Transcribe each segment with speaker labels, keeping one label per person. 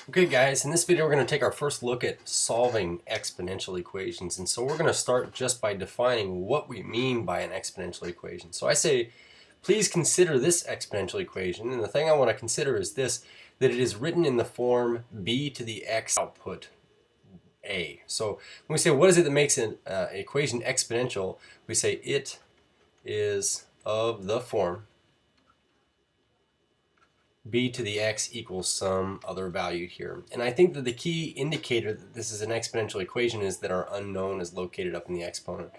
Speaker 1: Okay guys, in this video we're going to take our first look at solving exponential equations. And so we're going to start just by defining what we mean by an exponential equation. So I say, please consider this exponential equation. And the thing I want to consider is this, that it is written in the form b to the x output a. So when we say what is it that makes an equation exponential, we say it is of the form b to the x equals some other value here. And I think that the key indicator that this is an exponential equation is that our unknown is located up in the exponent.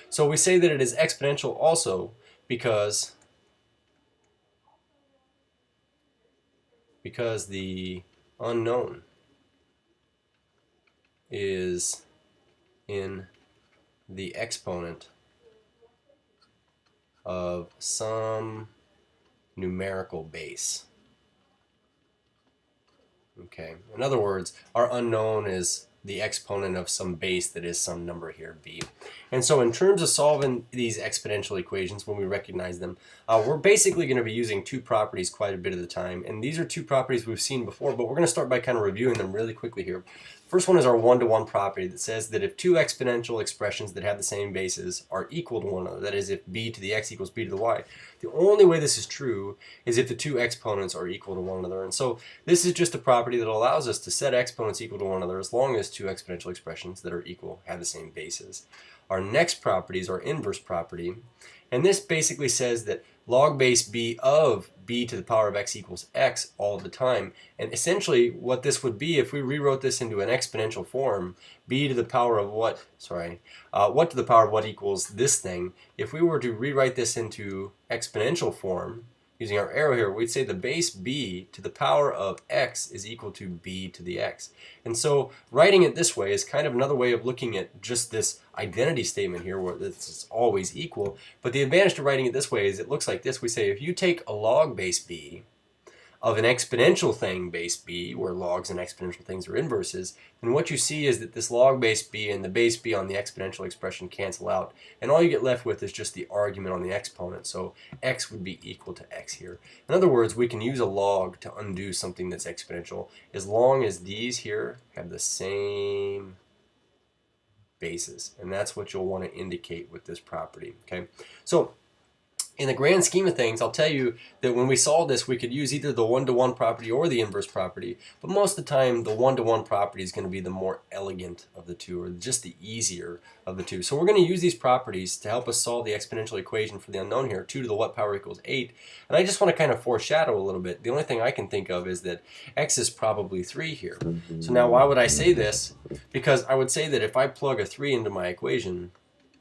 Speaker 1: So we say that it is exponential also because the unknown is in the exponent of some numerical base. Okay, in other words, our unknown is the exponent of some base that is some number here, b. And so in terms of solving these exponential equations, when we recognize them, we're basically going to be using two properties quite a bit of the time. And these are two properties we've seen before, but we're going to start by kind of reviewing them really quickly here. First one is our one-to-one property that says that if two exponential expressions that have the same bases are equal to one another, that is if b to the x equals b to the y, the only way this is true is if the two exponents are equal to one another. And so this is just a property that allows us to set exponents equal to one another as long as two exponential expressions that are equal have the same bases. Our next property is our inverse property, and this basically says that log base b of b to the power of x equals x all the time. And essentially what this would be, if we rewrote this into an exponential form, b to the power of what, what to the power of what equals this thing, if we were to rewrite this into exponential form, using our arrow here, we'd say the base b to the power of x is equal to b to the x. And so writing it this way is kind of another way of looking at just this identity statement here where it's always equal. But the advantage to writing it this way is it looks like this. We say if you take a log base b of an exponential thing base b, where logs and exponential things are inverses, then what you see is that this log base b and the base b on the exponential expression cancel out, and all you get left with is just the argument on the exponent. So x would be equal to x here. In other words, we can use a log to undo something that's exponential as long as these here have the same bases, and that's what you'll want to indicate with this property. Okay, so in the grand scheme of things, I'll tell you that when we solve this, we could use either the one-to-one property or the inverse property, but most of the time the one-to-one property is going to be the more elegant of the two, or just the easier of the two. So we're going to use these properties to help us solve the exponential equation for the unknown here, 2 to the what power equals 8. And I just want to kind of foreshadow a little bit. The only thing I can think of is that x is probably 3 here. So now why would I say this? Because I would say that if I plug a 3 into my equation,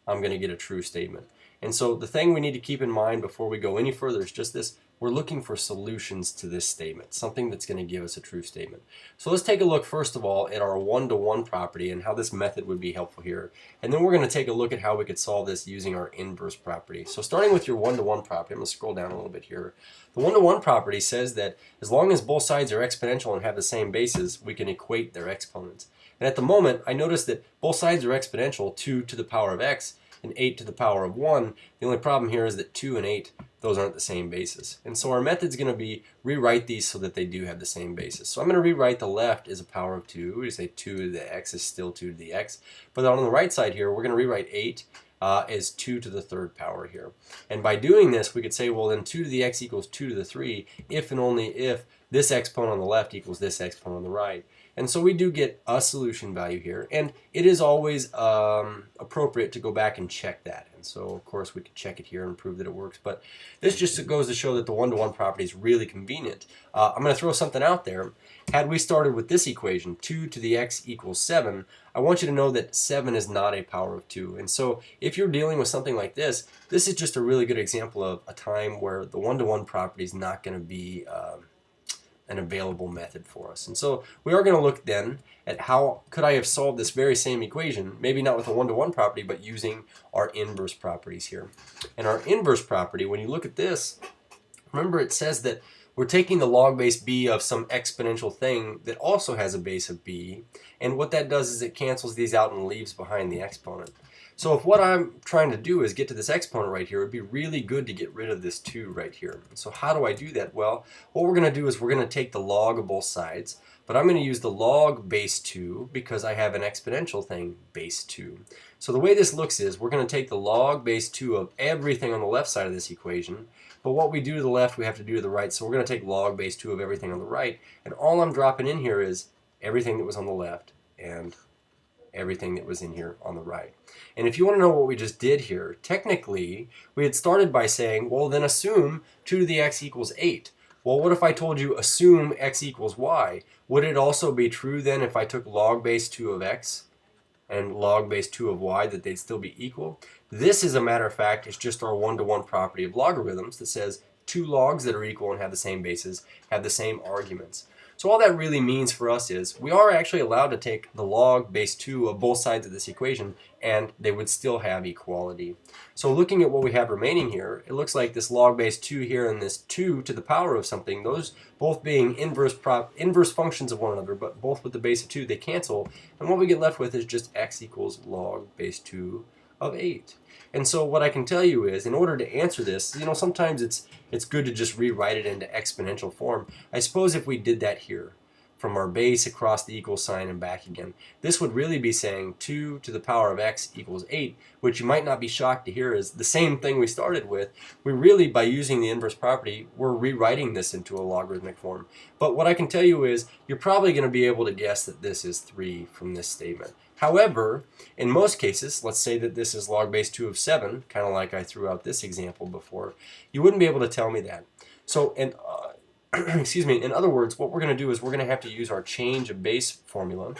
Speaker 1: I'm going to get a true statement. And so the thing we need to keep in mind before we go any further is just this: we're looking for solutions to this statement, something that's going to give us a true statement. So let's take a look first of all at our one-to-one property and how this method would be helpful here. And then we're going to take a look at how we could solve this using our inverse property. So starting with your one-to-one property, I'm going to scroll down a little bit here. The one-to-one property says that as long as both sides are exponential and have the same bases, we can equate their exponents. And at the moment, I notice that both sides are exponential, 2 to the power of x, and 8 to the power of 1. The only problem here is that 2 and 8, those aren't the same bases. And so our method's going to be rewrite these so that they do have the same basis. So I'm going to rewrite the left as a power of 2. We say 2 to the x is still 2 to the x. But on the right side here, we're going to rewrite 8 as 2 to the third power here. And by doing this, we could say, well, then 2 to the x equals 2 to the 3 if and only if this exponent on the left equals this exponent on the right. And so we do get a solution value here, and it is always appropriate to go back and check that. And so of course we can check it here and prove that it works, but this just goes to show that the one-to-one property is really convenient. I'm going to throw something out there. Had we started with this equation, 2 to the x equals 7, I want you to know that 7 is not a power of 2. And so if you're dealing with something like this, this is just a really good example of a time where the one-to-one property is not going to be an available method for us. And so we are going to look then at how could I have solved this very same equation, maybe not with a one-to-one property, but using our inverse properties here. And our inverse property, when you look at this, remember it says that we're taking the log base b of some exponential thing that also has a base of b, and what that does is it cancels these out and leaves behind the exponent. So if what I'm trying to do is get to this exponent right here, it would be really good to get rid of this 2 right here. So how do I do that? Well, what we're going to do is we're going to take the log of both sides, but I'm going to use the log base 2 because I have an exponential thing base 2. So the way this looks is we're going to take the log base 2 of everything on the left side of this equation, but what we do to the left we have to do to the right, so we're going to take log base 2 of everything on the right, and all I'm dropping in here is everything that was on the left and everything that was in here on the right. And if you want to know what we just did here, technically we had started by saying, well, then assume 2 to the x equals 8. Well, what if I told you assume x equals y? Would it also be true then if I took log base 2 of x and log base 2 of y that they'd still be equal? This, as a matter of fact, is just our one-to-one property of logarithms that says 2 logs that are equal and have the same bases have the same arguments. So all that really means for us is we are actually allowed to take the log base 2 of both sides of this equation and they would still have equality. So looking at what we have remaining here, it looks like this log base 2 here and this 2 to the power of something, those both being inverse functions of one another, but both with the base of 2, they cancel. And what we get left with is just x equals log base 2 of 8. And so what I can tell you is, in order to answer this, sometimes it's good to just rewrite it into exponential form. I suppose if we did that here, from our base across the equal sign and back again, this would really be saying 2 to the power of x equals 8, which you might not be shocked to hear is the same thing we started with. We really, by using the inverse property, we're rewriting this into a logarithmic form. But what I can tell you is, you're probably going to be able to guess that this is 3 from this statement. However, in most cases, let's say that this is log base 2 of 7, kind of like I threw out this example before, you wouldn't be able to tell me that. So, excuse me, in other words, what we're going to do is we're going to have to use our change of base formula,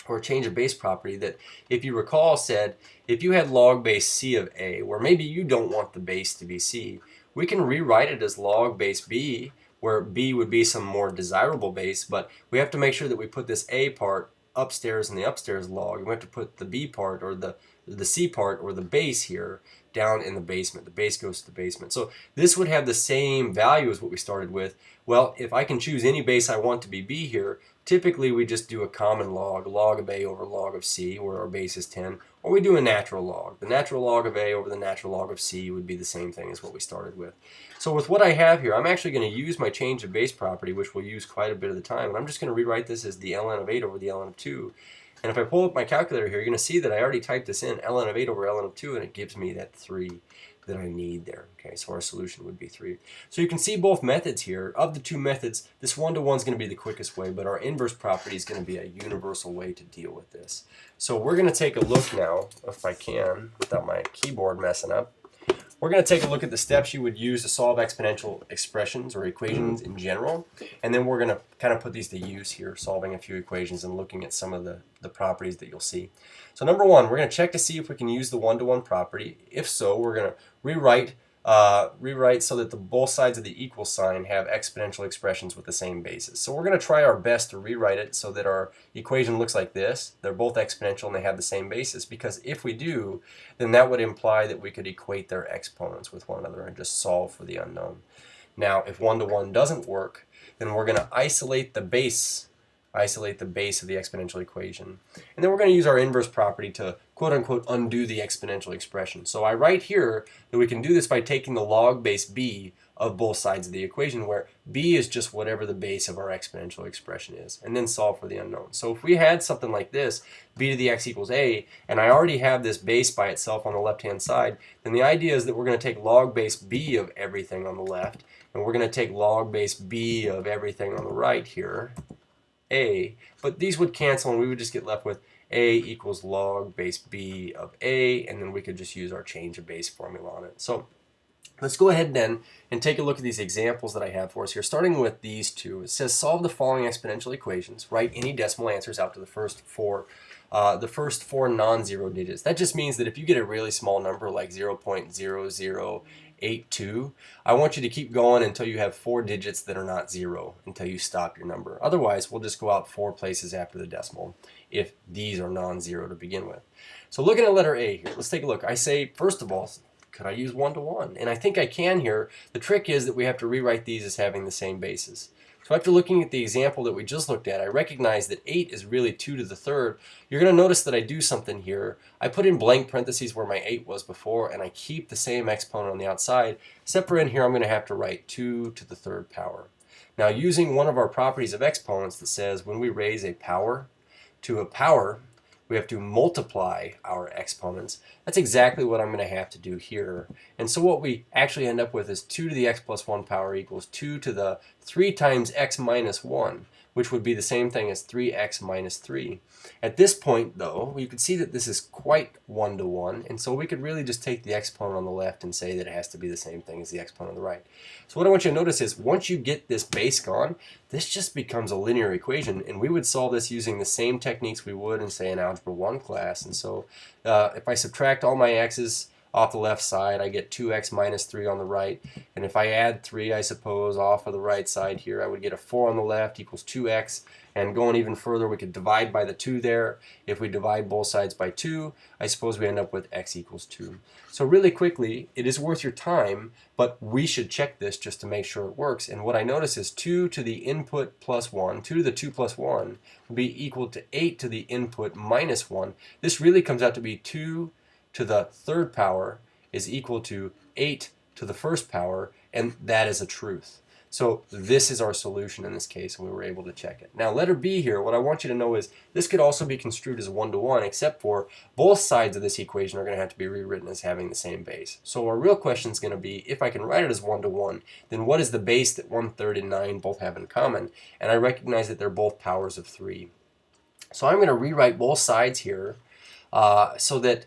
Speaker 1: or change of base property that, if you recall, said if you had log base c of a, where maybe you don't want the base to be c, we can rewrite it as log base b, where b would be some more desirable base, but we have to make sure that we put this a part upstairs in the upstairs log, and we have to put the b part, or the c part, or the base here down in the basement. The base goes to the basement. So this would have the same value as what we started with. Well, if I can choose any base I want to be b here, typically we just do a common log of a over log of c, where our base is 10, or we do a natural log. The natural log of a over the natural log of c would be the same thing as what we started with. So with what I have here, I'm actually going to use my change of base property, which we'll use quite a bit of the time, and I'm just going to rewrite this as the ln of 8 over the ln of 2. And if I pull up my calculator here, you're going to see that I already typed this in, ln of 8 over ln of 2, and it gives me that 3 that I need there. Okay, so our solution would be 3. So you can see both methods here. Of the two methods, this one-to-one is going to be the quickest way, but our inverse property is going to be a universal way to deal with this. So we're going to take a look now, if I can, without my keyboard messing up. We're going to take a look at the steps you would use to solve exponential expressions or equations in general, and then we're going to kind of put these to use here, solving a few equations and looking at some of the properties that you'll see. So number one, we're going to check to see if we can use the one-to-one property. If so, we're going to rewrite so that both sides of the equal sign have exponential expressions with the same basis. So we're going to try our best to rewrite it so that our equation looks like this. They're both exponential and they have the same basis, because if we do, then that would imply that we could equate their exponents with one another and just solve for the unknown. Now, if one-to-one doesn't work, then we're going to isolate the base of the exponential equation. And then we're going to use our inverse property to quote-unquote undo the exponential expression. So I write here that we can do this by taking the log base b of both sides of the equation, where b is just whatever the base of our exponential expression is, and then solve for the unknown. So if we had something like this, b to the x equals a, and I already have this base by itself on the left-hand side, then the idea is that we're going to take log base b of everything on the left, and we're going to take log base b of everything on the right here, a, but these would cancel and we would just get left with a equals log base b of a, and then we could just use our change of base formula on it. So let's go ahead then and take a look at these examples that I have for us here, starting with these two. It says solve the following exponential equations. Write any decimal answers out to the first four non-zero digits. That just means that if you get a really small number like 0.0082, I want you to keep going until you have 4 digits that are not 0, until you stop your number. Otherwise, we'll just go out 4 places after the decimal if these are non-zero to begin with. So looking at letter A here, let's take a look. I say, first of all, could I use 1 to 1? And I think I can here. The trick is that we have to rewrite these as having the same basis. So after looking at the example that we just looked at, I recognize that 8 is really 2 to the third. You're going to notice that I do something here. I put in blank parentheses where my 8 was before, and I keep the same exponent on the outside, except for in here I'm going to have to write 2 to the third power. Now, using one of our properties of exponents that says when we raise a power to a power, we have to multiply our exponents. That's exactly what I'm going to have to do here. And so what we actually end up with is 2 to the x plus 1 power equals 2 to the 3 times x minus 1, which would be the same thing as 3x minus 3. At this point, though, you can see that this is quite 1 to 1, and so we could really just take the exponent on the left and say that it has to be the same thing as the exponent on the right. So what I want you to notice is once you get this base gone, this just becomes a linear equation, and we would solve this using the same techniques we would in, say, an Algebra 1 class. And so if I subtract all my x's off the left side, I get 2x minus 3 on the right. And if I add 3, I suppose, off of the right side here, I would get a 4 on the left equals 2x. And going even further, we could divide by the 2 there. If we divide both sides by 2, I suppose we end up with x equals 2. So really quickly, it is worth your time, but we should check this just to make sure it works. And what I notice is 2 to the input plus 1, 2 to the 2 plus 1 will be equal to 8 to the input minus 1. This really comes out to be 2 to the third power is equal to 8 to the first power, and that is a truth. So this is our solution in this case, and we were able to check it. Now letter B here, what I want you to know is this could also be construed as 1 to 1, except for both sides of this equation are going to have to be rewritten as having the same base. So our real question is going to be, if I can write it as 1 to 1, then what is the base that 1/3 and 9 both have in common? And I recognize that they're both powers of 3. So I'm going to rewrite both sides here so that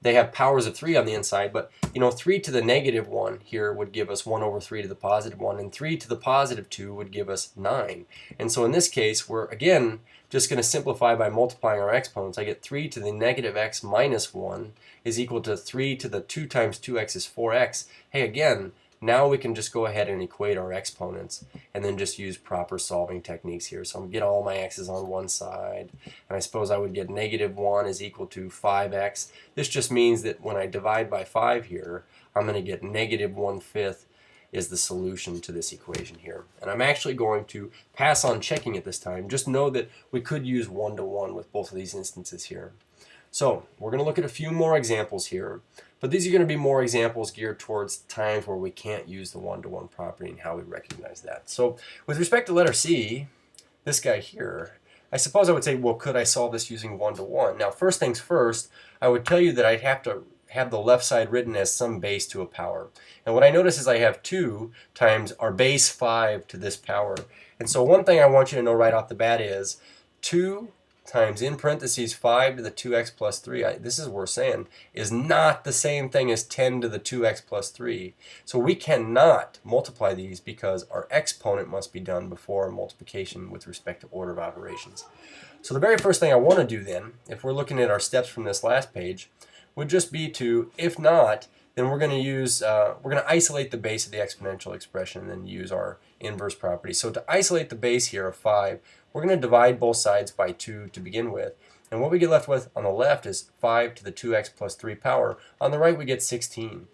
Speaker 1: they have powers of 3 on the inside, but 3 to the negative 1 here would give us 1 over 3 to the positive 1, and 3 to the positive 2 would give us 9. And so in this case, we're again just going to simplify by multiplying our exponents. I get 3 to the negative x minus 1 is equal to 3 to the 2 times 2x is 4x. Hey, again, now we can just go ahead and equate our exponents and then just use proper solving techniques here. So I'm going to get all my x's on one side, and I suppose I would get negative 1 is equal to 5x. This just means that when I divide by 5 here, I'm going to get negative 1/5 is the solution to this equation here. And I'm actually going to pass on checking it this time. Just know that we could use 1 to 1 with both of these instances here. So we're going to look at a few more examples here, but these are going to be more examples geared towards times where we can't use the 1 to 1 property and how we recognize that. So with respect to letter C, this guy here, I suppose I would say, well, could I solve this using 1 to 1? Now, first things first, I would tell you that I'd have to have the left side written as some base to a power. And what I notice is I have 2 times our base 5 to this power. And so one thing I want you to know right off the bat is 2 times in parentheses 5 to the 2x plus 3, this is worth saying, is not the same thing as 10 to the 2x plus 3. So we cannot multiply these because our exponent must be done before multiplication with respect to order of operations. So the very first thing I want to do then, if we're looking at our steps from this last page, would just be to, if not, then we're going to use, we're going to isolate the base of the exponential expression and then use our inverse property. So to isolate the base here of 5, we're going to divide both sides by 2 to begin with. And what we get left with on the left is 5 to the 2x plus 3 power. On the right we get 16.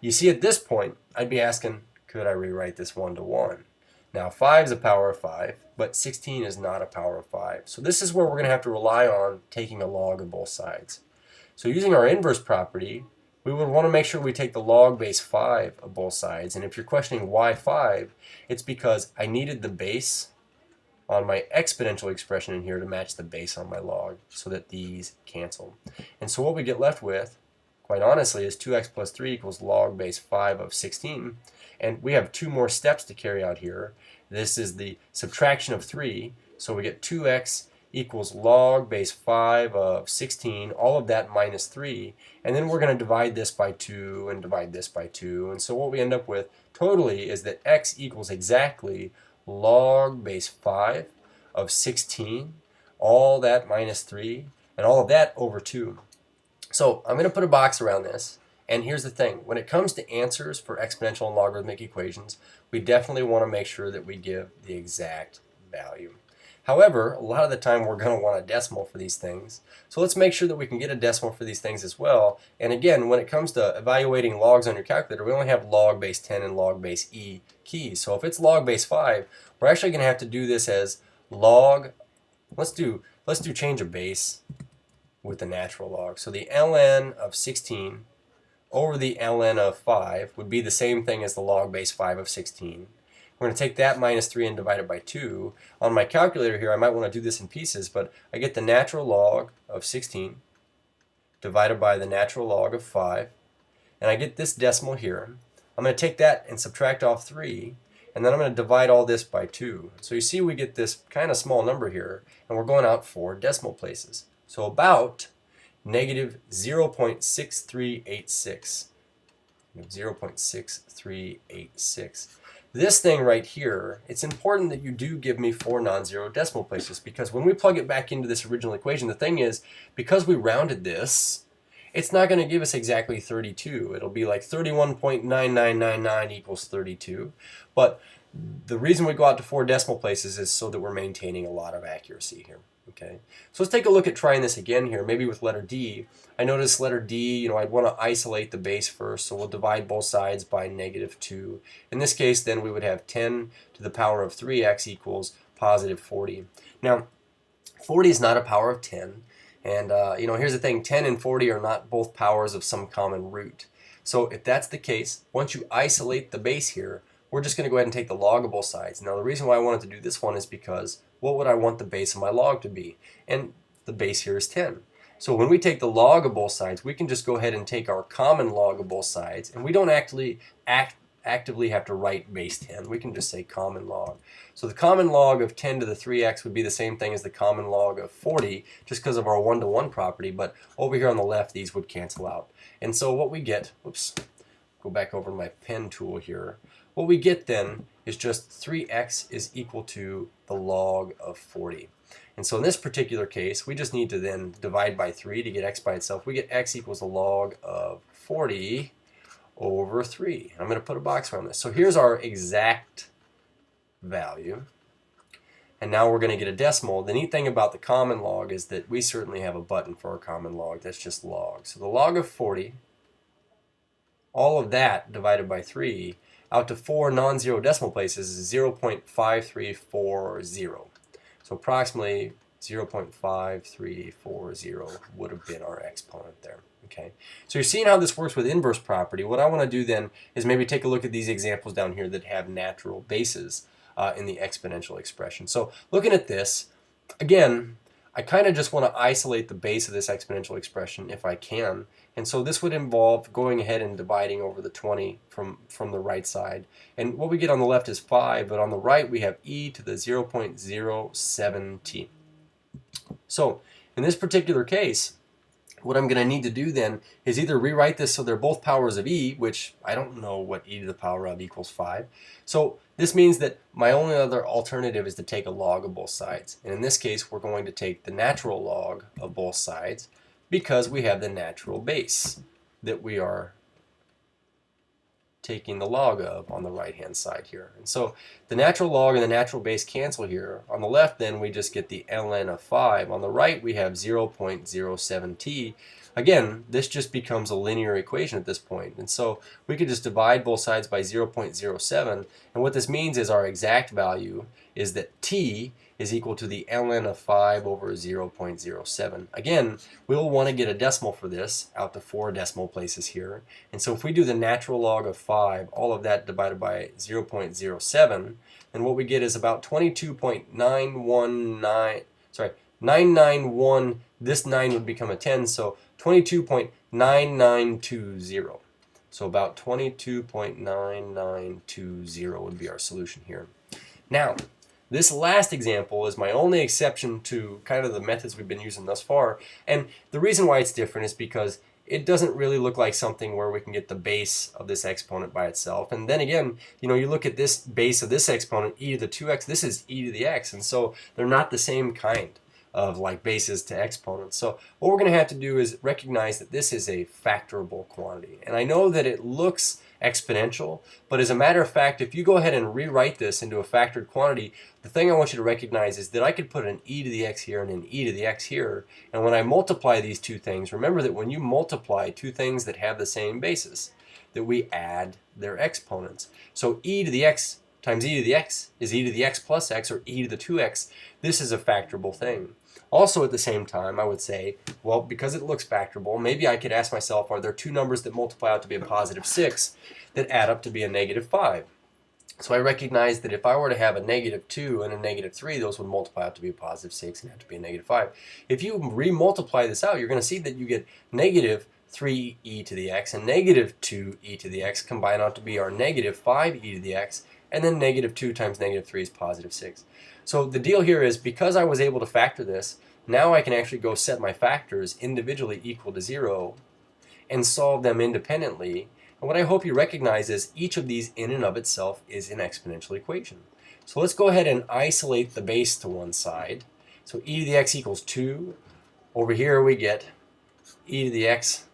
Speaker 1: You see, at this point, I'd be asking, could I rewrite this 1 to 1? Now 5 is a power of 5, but 16 is not a power of 5. So this is where we're going to have to rely on taking a log of both sides. So using our inverse property, we would want to make sure we take the log base 5 of both sides. And if you're questioning why 5, it's because I needed the base on my exponential expression in here to match the base on my log so that these cancel. And so what we get left with, quite honestly, is 2x plus 3 equals log base 5 of 16. And we have 2 more steps to carry out here. This is the subtraction of 3, so we get 2x equals log base 5 of 16, all of that minus 3, and then we're going to divide this by 2 and divide this by 2, and so what we end up with totally is that x equals exactly log base 5 of 16, all that minus 3, and all of that over 2. So I'm going to put a box around this, and here's the thing. When it comes to answers for exponential and logarithmic equations, we definitely want to make sure that we give the exact value. However, a lot of the time we're going to want a decimal for these things. So let's make sure that we can get a decimal for these things as well. And again, when it comes to evaluating logs on your calculator, we only have log base 10 and log base e keys. So if it's log base 5, we're actually going to have to do this as log, let's do change of base with the natural log. So the ln of 16 over the ln of 5 would be the same thing as the log base 5 of 16. We're going to take that minus 3 and divide it by 2. On my calculator here, I might want to do this in pieces, but I get the natural log of 16 divided by the natural log of 5, and I get this decimal here. I'm going to take that and subtract off 3, and then I'm going to divide all this by 2. So you see we get this kind of small number here, and we're going out 4 decimal places. So about negative 0.6386. 0.6386. This thing right here, it's important that you do give me 4 non-zero decimal places, because when we plug it back into this original equation, the thing is, because we rounded this, it's not going to give us exactly 32. It'll be like 31.9999 equals 32. But the reason we go out to 4 decimal places is so that we're maintaining a lot of accuracy here. Okay, so let's take a look at trying this again here, maybe with letter D. I notice letter D, I'd want to isolate the base first, so we'll divide both sides by -2. In this case, then we would have 10 to the power of 3x equals positive 40. Now, 40 is not a power of 10, and here's the thing, 10 and 40 are not both powers of some common root. So if that's the case, once you isolate the base here, we're just going to go ahead and take the log of both sides. Now the reason why I wanted to do this one is because what would I want the base of my log to be? And the base here is 10. So when we take the log of both sides, we can just go ahead and take our common log of both sides, and we don't actively have to write base 10. We can just say common log. So the common log of 10 to the 3x would be the same thing as the common log of 40, just because of our 1-to-1 property, but over here on the left, these would cancel out. And so what we get, oops, go back over to my pen tool here. What we get then is just 3x is equal to the log of 40. And so in this particular case, we just need to then divide by 3 to get x by itself. We get x equals the log of 40 over 3. I'm going to put a box around this. So here's our exact value. And now we're going to get a decimal. The neat thing about the common log is that we certainly have a button for our common log. That's just log. So the log of 40, all of that divided by 3, out to 4 non-zero decimal places is 0.5340. So approximately 0.5340 would have been our exponent there. Okay, so you're seeing how this works with inverse property. What I want to do then is maybe take a look at these examples down here that have natural bases in the exponential expression. So looking at this, again, I kind of just want to isolate the base of this exponential expression if I can. And so this would involve going ahead and dividing over the 20 from the right side. And what we get on the left is 5, but on the right we have e to the 0.07t. So in this particular case, what I'm going to need to do then is either rewrite this so they're both powers of e, which I don't know what e to the power of equals 5. So this means that my only other alternative is to take a log of both sides. And in this case, we're going to take the natural log of both sides because we have the natural base that we are taking the log of on the right-hand side here. And so the natural log and the natural base cancel here. On the left, then, we just get the ln of 5. On the right, we have 0.07t. Again, this just becomes a linear equation at this point. And so we could just divide both sides by 0.07. And what this means is our exact value is that t is equal to the ln of 5 over 0.07. Again, we'll want to get a decimal for this out to 4 decimal places here. And so if we do the natural log of 5, all of that divided by 0.07, then what we get is about 991, this 9 would become a 10, so 22.9920. So about 22.9920 would be our solution here. Now, this last example is my only exception to kind of the methods we've been using thus far. And the reason why it's different is because it doesn't really look like something where we can get the base of this exponent by itself. And then again, you look at this base of this exponent, e to the 2x, this is e to the x. And so they're not the same kind of like bases to exponents. So what we're going to have to do is recognize that this is a factorable quantity. And I know that it looks exponential. But as a matter of fact, if you go ahead and rewrite this into a factored quantity, the thing I want you to recognize is that I could put an e to the x here and an e to the x here. And when I multiply these two things, remember that when you multiply two things that have the same basis, that we add their exponents. So e to the x times e to the x is e to the x plus x, or e to the 2x. This is a factorable thing. Also at the same time, I would say, well, because it looks factorable, maybe I could ask myself, are there two numbers that multiply out to be a positive 6 that add up to be a negative 5? So I recognize that if I were to have a negative 2 and a negative 3, those would multiply out to be a positive 6 and have to be a negative 5. If you re-multiply this out, you're going to see that you get negative 3e to the x and negative 2e to the x combine out to be our negative 5e to the x, and then negative 2 times negative 3 is positive 6. So the deal here is, because I was able to factor this, now I can actually go set my factors individually equal to 0 and solve them independently. And what I hope you recognize is each of these in and of itself is an exponential equation. So let's go ahead and isolate the base to one side. So e to the x equals 2. Over here we get e to the x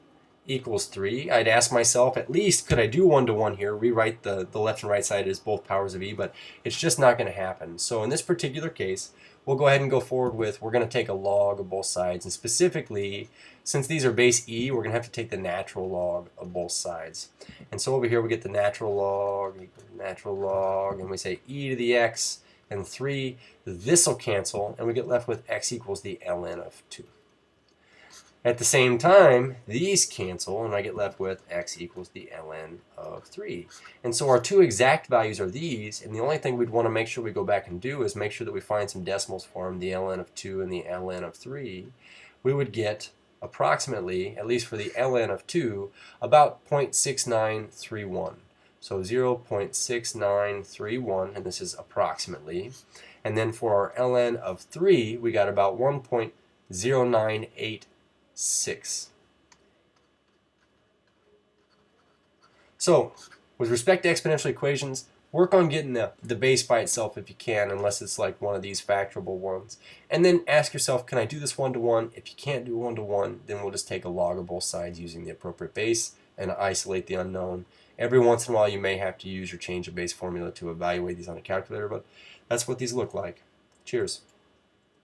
Speaker 1: equals 3. I'd ask myself, at least, could I do 1 to 1 here, rewrite the left and right side as both powers of e, but it's just not going to happen. So in this particular case, we'll go ahead and go forward with, we're going to take a log of both sides, and specifically, since these are base e, we're going to have to take the natural log of both sides. And so over here we get the natural log, and we say e to the x and 3. This will cancel, and we get left with x equals the ln of 2. At the same time, these cancel, and I get left with x equals the ln of 3. And so our two exact values are these, and the only thing we'd want to make sure we go back and do is make sure that we find some decimals for them, the ln of 2 and the ln of 3. We would get approximately, at least for the ln of 2, about 0.6931. So 0.6931, and this is approximately. And then for our ln of 3, we got about 1.0986. So, with respect to exponential equations, work on getting the base by itself if you can, unless it's like one of these factorable ones. And then ask yourself, can I do this 1 to 1? If you can't do 1 to 1, then we'll just take a log of both sides using the appropriate base and isolate the unknown. Every once in a while you may have to use your change of base formula to evaluate these on a calculator, but that's what these look like. Cheers.